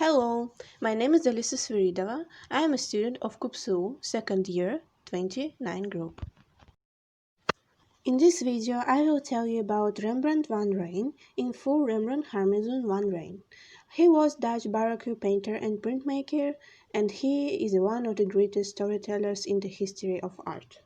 Hello, my name is A.Sviridova. I am a student of KUPSU, second year, 29 group. In this video, I will tell you about Rembrandt van Rayn in full Rembrandt Harmison van Rayn. He was Dutch Baroque painter and printmaker, and he is one of the greatest storytellers in the history of art.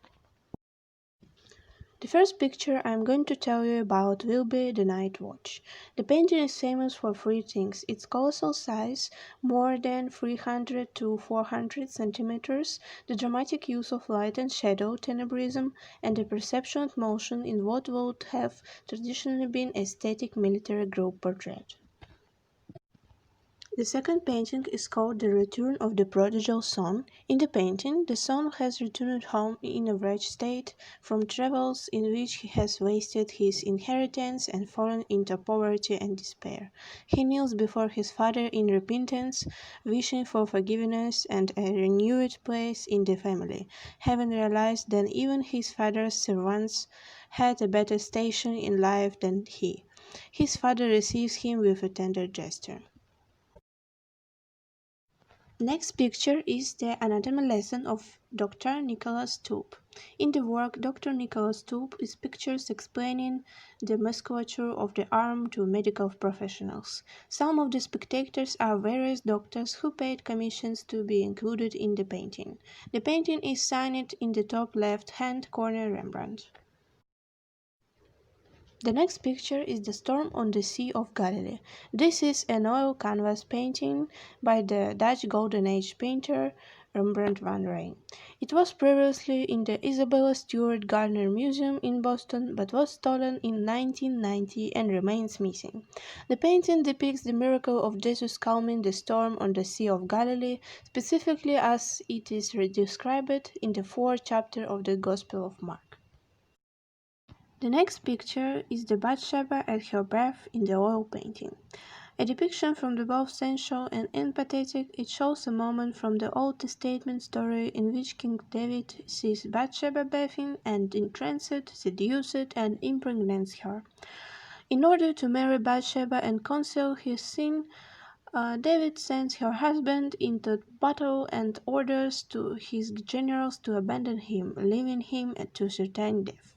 The first picture I'm going to tell you about will be The Night Watch. The painting is famous for three things: its colossal size, more than 300 to 400 centimeters, the dramatic use of light and shadow, tenebrism, and the perception of motion in what would have traditionally been a static military group portrait. The second painting is called The Return of the Prodigal Son. In the painting, the son has returned home in a wretched state from travels in which he has wasted his inheritance and fallen into poverty and despair. He kneels before his father in repentance, wishing for forgiveness and a renewed place in the family, having realized that even his father's servants had a better station in life than he. His father receives him with a tender gesture. Next picture is the anatomy lesson of Dr. Nicholas Tulp. In the work, Dr. Nicholas Tulp is pictures explaining the musculature of the arm to medical professionals. Some of the spectators are various doctors who paid commissions to be included in the painting. The painting is signed in the top left-hand corner Rembrandt. The next picture is The Storm on the Sea of Galilee. This is an oil canvas painting by the Dutch Golden Age painter Rembrandt van Rijn. It was previously in the Isabella Stewart Gardner Museum in Boston but was stolen in 1990 and remains missing. The painting depicts the miracle of Jesus calming the storm on the Sea of Galilee, specifically as it is described in the fourth chapter of the Gospel of Mark. The next picture is the Bathsheba at her bath in the oil painting. A depiction from the both sensual and empathetic, it shows a moment from the Old Testament story in which King David sees Bathsheba bathing and entranced, seduced, and impregnates her. In order to marry Bathsheba and conceal his sin, David sends her husband into battle and orders to his generals to abandon him, leaving him to certain death.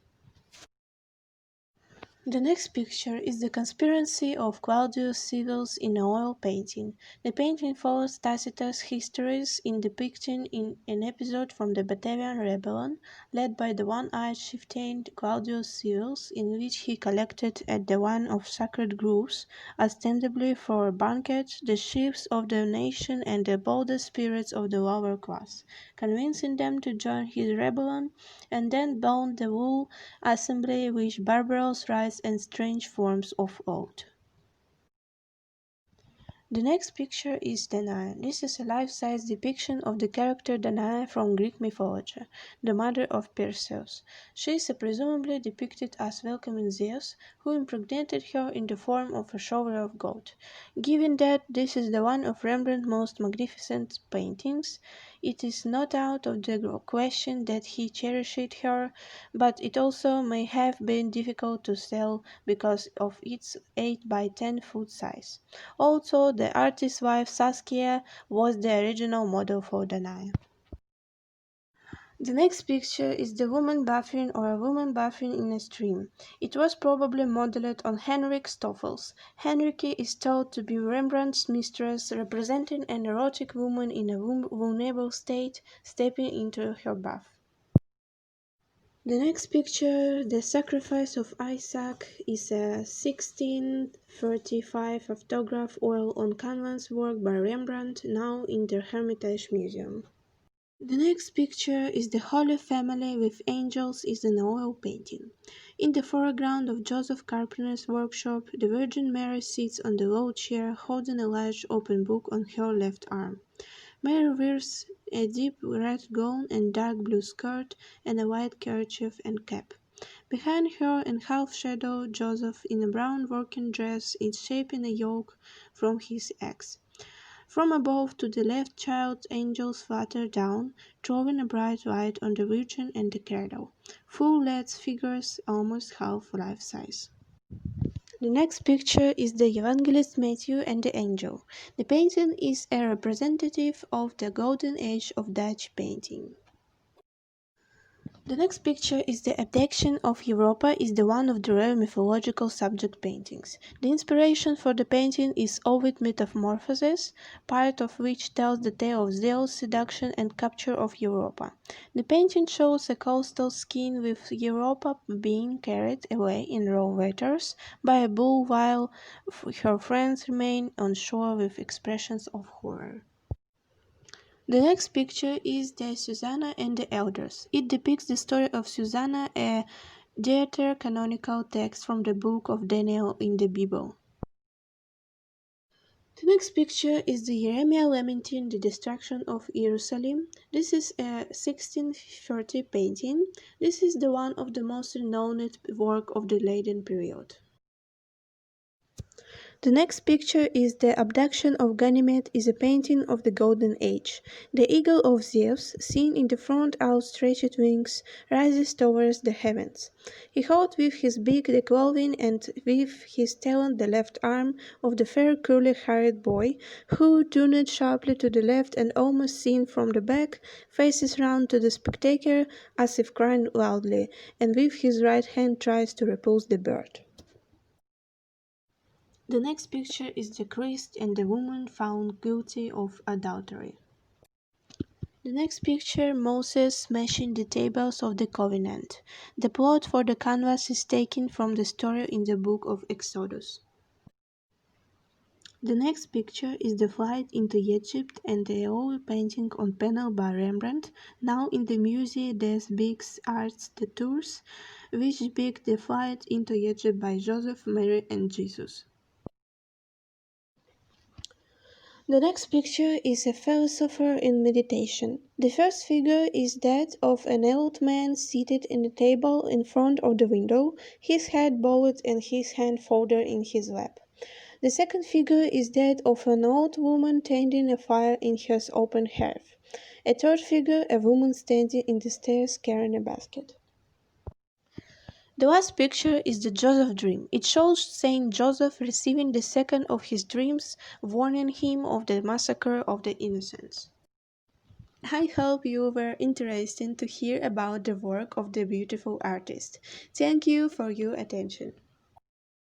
The next picture is the conspiracy of Claudius Seagulls in an oil painting. The painting follows Tacitus' histories in depicting in an episode from the Batavian rebellion led by the one-eyed chieftain Claudius Seagulls, in which he collected at the one of sacred groves, ostensibly for a banquet, the chiefs of the nation and the boldest spirits of the lower class, convincing them to join his rebellion, and then bound the whole assembly with barbarous rites and strange forms of oath. The next picture is Danae. This is a life-size depiction of the character Danae from Greek mythology, the mother of Perseus. She is presumably depicted as welcoming Zeus, who impregnated her in the form of a shower of gold. Given that this is the one of Rembrandt's most magnificent paintings, it is not out of the question that he cherished her, but it also may have been difficult to sell because of its 8 by 10 foot size. Also, the artist's wife Saskia was the original model for Danae. The next picture is the woman bathing or a woman bathing in a stream. It was probably modeled on Henrik Stoffels. Henrike is thought to be Rembrandt's mistress, representing an erotic woman in a vulnerable state stepping into her bath. The next picture, The Sacrifice of Isaac, is a 1635 photograph oil on canvas work by Rembrandt, now in the Hermitage Museum. The next picture is The Holy Family with Angels is an oil painting. In the foreground of Joseph Carpenter's workshop, the Virgin Mary sits on the low chair holding a large open book on her left arm. Mary wears a deep red gown and dark blue skirt and a white kerchief and cap. Behind her in half-shadow, Joseph, in a brown working dress, is shaping a yoke from his axe. From above to the left child's angels flutter down, throwing a bright light on the Virgin and the cradle. Full-length figures almost half life-size. The next picture is the Evangelist Matthew and the Angel. The painting is a representative of the golden age of Dutch painting. The next picture is the Abduction of Europa is the one of the rare mythological subject paintings. The inspiration for the painting is Ovid Metamorphoses, part of which tells the tale of Zeus' seduction and capture of Europa. The painting shows a coastal scene with Europa being carried away in raw waters by a bull while her friends remain on shore with expressions of horror. The next picture is the Susanna and the Elders. It depicts the story of Susanna, a deuterocanonical text from the book of Daniel in the Bible. The next picture is the Uremia lamenting the destruction of Jerusalem. This is a 1630 painting. This is the one of the most renowned work of the Leiden period. The next picture is the Abduction of Ganymede is a painting of the Golden Age. The eagle of Zeus, seen in the front outstretched wings, rises towards the heavens. He holds with his beak the clothing and with his talon the left arm of the fair curly-haired boy, who, turned sharply to the left and almost seen from the back, faces round to the spectator as if crying loudly, and with his right hand tries to repulse the bird. The next picture is the Christ and the woman found guilty of adultery. The next picture, Moses smashing the tables of the covenant. The plot for the canvas is taken from the story in the book of Exodus. The next picture is the flight into Egypt and the oil painting on panel by Rembrandt, now in the Musée des Beaux-Arts de Tours, which depicts the flight into Egypt by Joseph, Mary and Jesus. The next picture is a philosopher in meditation. The first figure is that of an old man seated in a table in front of the window, his head bowed and his hand folded in his lap. The second figure is that of an old woman tending a fire in her open hearth. A third figure, a woman standing in the stairs carrying a basket. The last picture is the Joseph dream. It shows Saint Joseph receiving the second of his dreams, warning him of the massacre of the innocents. I hope you were interested to hear about the work of the beautiful artist. Thank you for your attention.